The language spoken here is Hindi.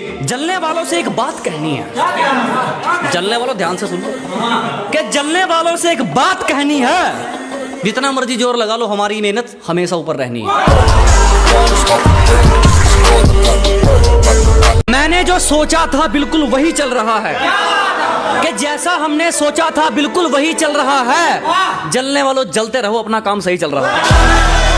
जलने वालों से एक बात कहनी है। जलने वालों ध्यान से सुनो कि जलने वालों से एक बात कहनी है। जितना मर्जी जोर लगा लो, हमारी मेहनत हमेशा ऊपर रहनी है। मैंने जो सोचा था बिल्कुल वही चल रहा है, कि जैसा हमने सोचा था बिल्कुल वही चल रहा है। जलने वालों जलते रहो, अपना काम सही चल रहा है।